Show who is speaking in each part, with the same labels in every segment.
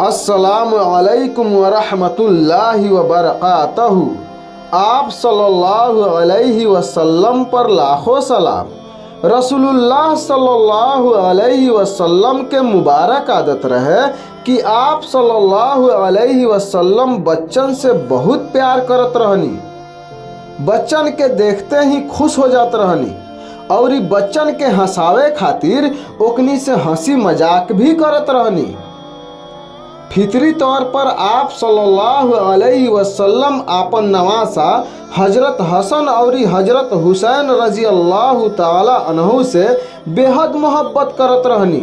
Speaker 1: अस्सलामु अलैकुम वरहमतुल्लाहि वबरकातहू। आप सल्लल्लाहु अलैहि वसल्लम पर लाखों सलाम। रसूलुल्लाह सल्लल्लाहु अलैहि वसल्लम के मुबारक आदत रहे कि आप सल्लल्लाहु अलैहि वसल्लम बच्चन से बहुत प्यार करत रहनी। बच्चन के देखते ही खुश हो जात रहनी और बच्चन के हंसावे खातिर ओकनी से हंसी मजाक भी करत रहनी। फितरी तौर पर आप सल्लल्लाहु अलैहि वसल्लम आपन नवासा हजरत हसन और हजरत हुसैन रजी अल्लाह ताला अन्हु से बेहद मोहब्बत करत रहनी।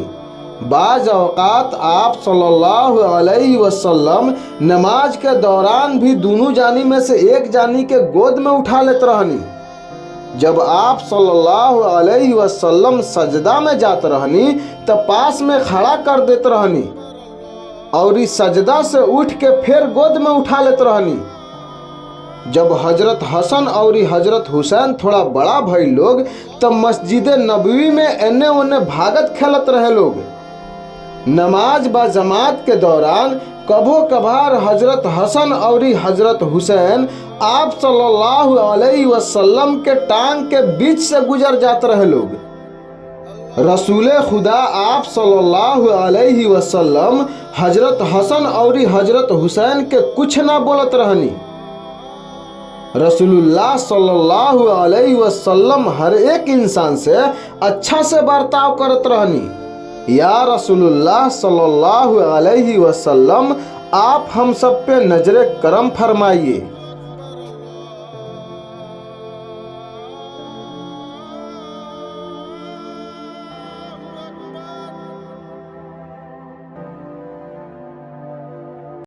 Speaker 1: बाज औकात आप सल्लल्लाहु अलैहि वसल्लम नमाज के दौरान भी दोनों जानी में से एक जानी के गोद में उठा लेत रहनी। जब आप सल्लल्लाहु अलैहि वसल्लम सजदा में जात रहनी तब पास में खड़ा कर देत रहनी और इस सजदा से उठ के फिर गोद में उठा लेत रहनी। जब हजरत हसन और हजरत हुसैन थोड़ा बड़ा भई लोग तब मस्जिद नबवी में एने ओने भागत खेलत रहे लोग। नमाज ब जमात के दौरान कभो कभार हजरत हसन और हजरत हुसैन आप सल्लल्लाहु अलैहि वसल्लम के टांग के बीच से गुजर जात रहे लोग। रसूले खुदा आप सल्लल्लाहु अलैहि वसल्लम हजरत हसन और हजरत हुसैन के कुछ ना बोलत रहनी। रसूलुल्लाह सल्लल्लाहु अलैहि वसल्लम हर एक इंसान से अच्छा से बर्ताव करत रहनी। या रसूलुल्लाह सल्लल्लाहु अलैहि वसल्लम आप हम सब पे नजरे करम फरमाइए।